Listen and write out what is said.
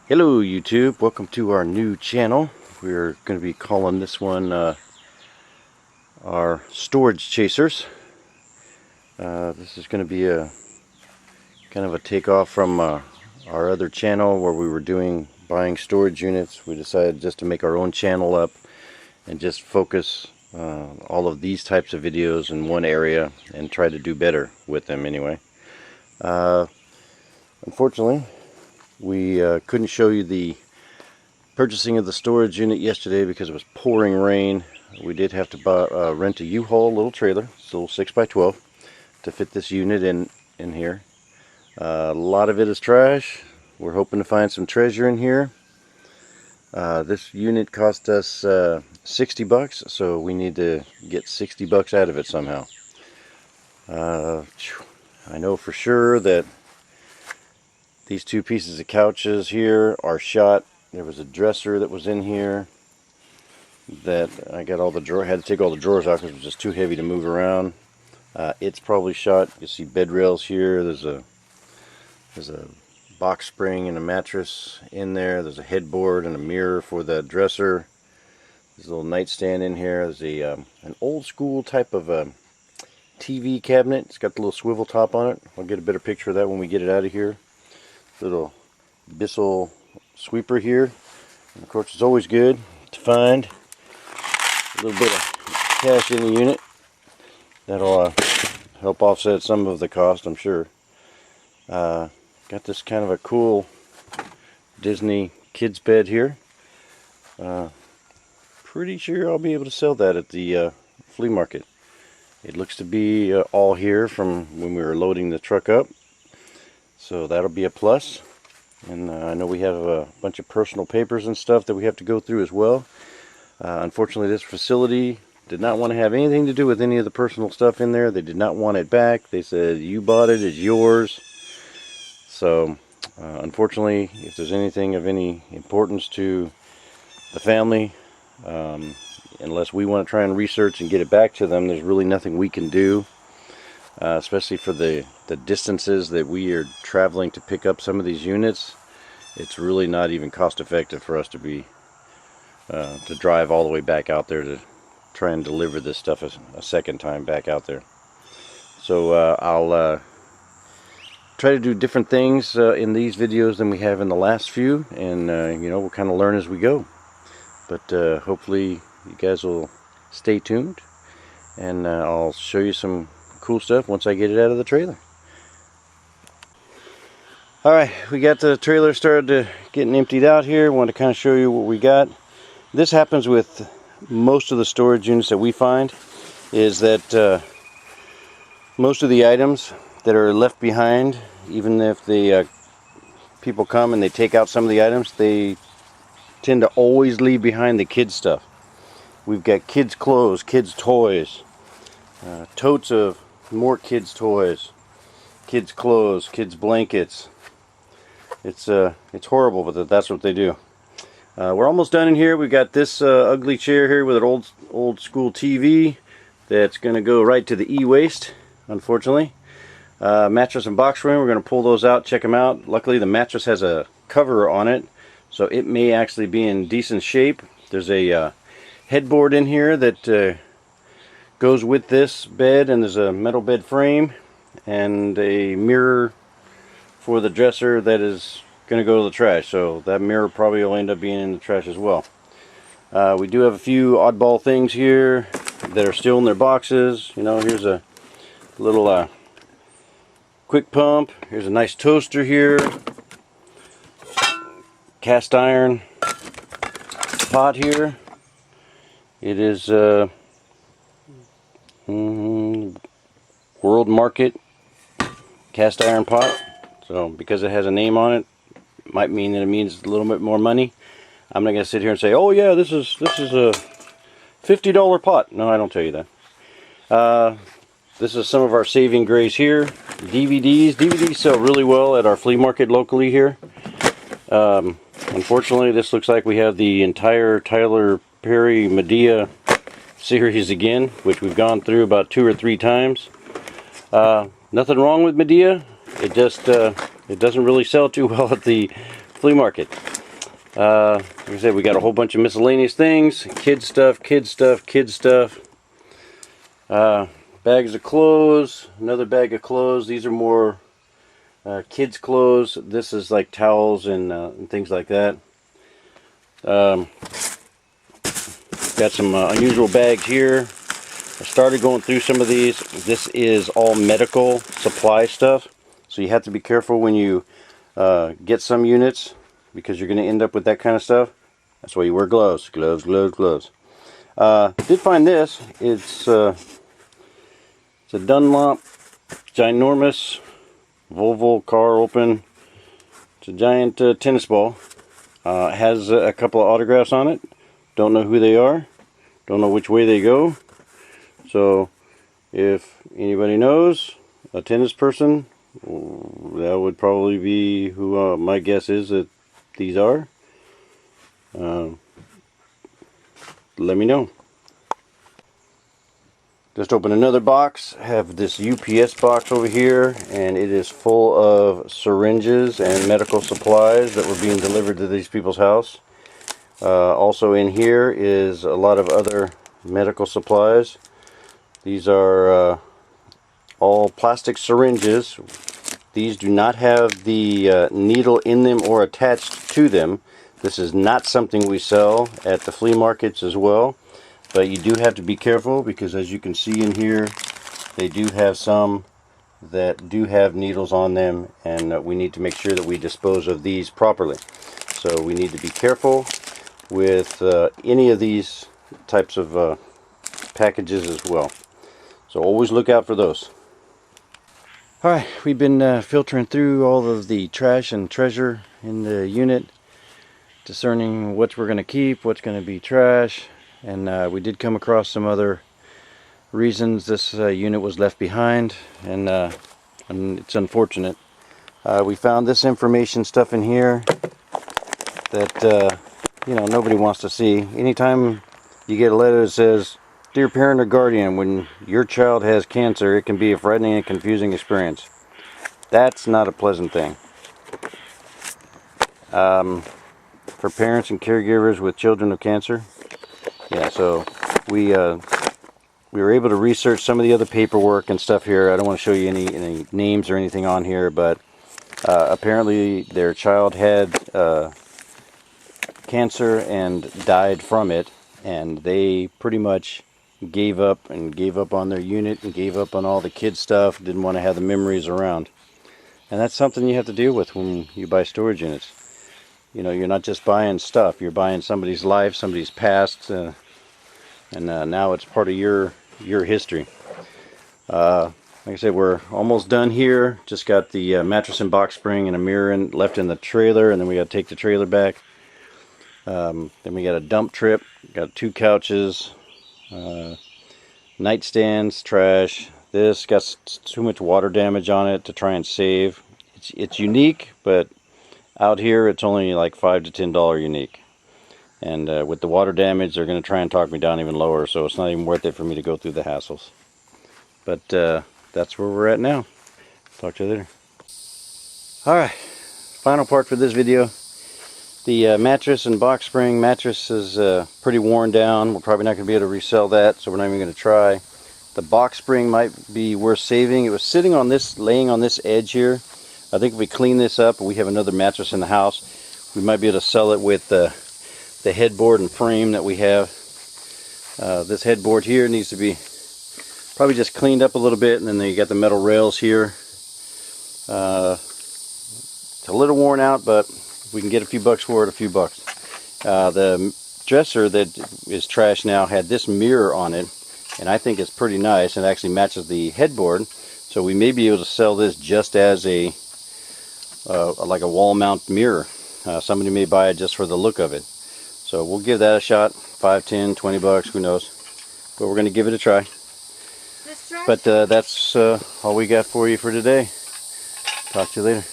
Hello YouTube, welcome to our new channel. We're going to be calling this one our Storage Chasers. This is going to be a kind of a takeoff from our other channel where we were buying storage units. We decided just to make our own channel up and just focus all of these types of videos in one area and try to do better with them anyway. Unfortunately, we couldn't show you the purchasing of the storage unit yesterday because it was pouring rain. We did have to rent a U-Haul little trailer, it's a little 6x12, to fit this unit in here. A lot of it is trash. We're hoping to find some treasure in here. This unit cost us 60 bucks, so we need to get 60 bucks out of it somehow. I know for sure that these two pieces of couches here are shot. There was a dresser that was in here that I got had to take all the drawers out because it was just too heavy to move around. It's probably shot. You see bed rails here. There's a box spring and a mattress in there. There's a headboard and a mirror for the dresser. There's a little nightstand in here. There's an old school type of TV cabinet. It's got the little swivel top on it. I'll get a better picture of that when we get it out of here. Little Bissell sweeper here, and of course it's always good to find a little bit of cash in the unit. That'll help offset some of the cost, I'm sure. Got this kind of a cool Disney kids bed here. Pretty sure I'll be able to sell that at the flea market. It looks to be all here from when we were loading the truck up. So that'll be a plus. And I know we have a bunch of personal papers and stuff that we have to go through as well. Unfortunately, this facility did not want to have anything to do with any of the personal stuff in there. They did not want it back. They said, you bought it, it's yours. So unfortunately, if there's anything of any importance to the family, unless we want to try and research and get it back to them, there's really nothing we can do. Especially for the distances that we are traveling to pick up some of these units. It's really not even cost effective for us to drive all the way back out there to try and deliver this stuff a second time back out there. So I'll try to do different things in these videos than we have in the last few, and you know, we'll kind of learn as we go. But hopefully you guys will stay tuned, and I'll show you some cool stuff once I get it out of the trailer. Alright, we got the trailer started getting emptied out here. Want to kind of show you what we got. This happens with most of the storage units that we find, is that most of the items that are left behind, even if the people come and they take out some of the items, they tend to always leave behind the kids stuff. We've got kids clothes, kids toys, totes of more kids toys, kids clothes, kids blankets. It's horrible, but that's what they do. We're almost done in here. We've got this ugly chair here with an old school TV that's going to go right to the e-waste, unfortunately. Mattress and box spring, we're going to pull those out, check them out. Luckily the mattress has a cover on it, so it may actually be in decent shape. There's a headboard in here that goes with this bed, and there's a metal bed frame and a mirror for the dresser that is going to go to the trash, so that mirror probably will end up being in the trash as well. We do have a few oddball things here that are still in their boxes. You know, here's a little quick pump. Here's a nice toaster here, cast iron pot here. It is World Market cast iron pot, so because it has a name on it, might mean that it means a little bit more money. I'm not going to sit here and say, oh yeah, this is a $50 pot. No, I don't tell you that. This is some of our saving grace here. DVDs sell really well at our flea market locally here. Unfortunately, this looks like we have the entire Tyler Perry Madea series again, which we've gone through about 2 or 3 times. Nothing wrong with Madea. It just it doesn't really sell too well at the flea market. Like I said, we got a whole bunch of miscellaneous things. Kid stuff, kid stuff, kid stuff. Bags of clothes. Another bag of clothes. These are more kids' clothes. This is like towels and things like that. Got some unusual bags here. I started going through some of these. This is all medical supply stuff, so you have to be careful when you get some units, because you're going to end up with that kind of stuff. That's why you wear gloves. Gloves, gloves, gloves. Did find this. It's a Dunlop ginormous Volvo car open. It's a giant tennis ball. It has a couple of autographs on it. Don't know who they are. Don't know which way they go. So if anybody knows, a tennis person, that would probably be who my guess is that these are. Let me know. Just open another box. Have this UPS box over here, and it is full of syringes and medical supplies that were being delivered to these people's house. Also in here is a lot of other medical supplies. These are all plastic syringes. These do not have the needle in them or attached to them. This is not something we sell at the flea markets as well. But you do have to be careful, because as you can see in here, they do have some that do have needles on them, and we need to make sure that we dispose of these properly. So we need to be careful with any of these types of packages as well. So always look out for those. Alright, we've been filtering through all of the trash and treasure in the unit, discerning what we're going to keep, what's going to be trash, and we did come across some other reasons this unit was left behind, and it's unfortunate. We found this information stuff in here that you know, nobody wants to see. Anytime you get a letter that says, "Dear parent or guardian, when your child has cancer, it can be a frightening and confusing experience." That's not a pleasant thing. For parents and caregivers with children with cancer. Yeah, so we were able to research some of the other paperwork and stuff here. I don't want to show you any names or anything on here, but apparently their child had cancer and died from it, and they pretty much gave up on their unit and gave up on all the kid stuff. Didn't want to have the memories around, and that's something you have to deal with when you buy storage units. You know, you're not just buying stuff, you're buying somebody's life, somebody's past, and now it's part of your history. Like I said, we're almost done here. Just got the mattress and box spring and a mirror left in the trailer, and then we got to take the trailer back. Then we got a dump trip, got 2 couches, nightstands, trash. This got too much water damage on it to try and save. It's unique, but out here it's only like $5 to $10 unique. And with the water damage, they're going to try and talk me down even lower, so it's not even worth it for me to go through the hassles. But that's where we're at now. Talk to you later. Alright, final part for this video. The mattress and box spring. Mattress is pretty worn down. We're probably not going to be able to resell that, so we're not even going to try. The box spring might be worth saving. It was sitting on this, laying on this edge here. I think if we clean this up, we have another mattress in the house, we might be able to sell it with the headboard and frame that we have. This headboard here needs to be probably just cleaned up a little bit, and then you got the metal rails here. It's a little worn out, but if we can get a few bucks for it, a few bucks. The dresser that is trash now had this mirror on it, and I think it's pretty nice, and actually matches the headboard, so we may be able to sell this just as a like a wall mount mirror. Somebody may buy it just for the look of it. So we'll give that a shot. 5, 10, 20 bucks, who knows. But we're going to give it a try. But that's all we got for you for today. Talk to you later.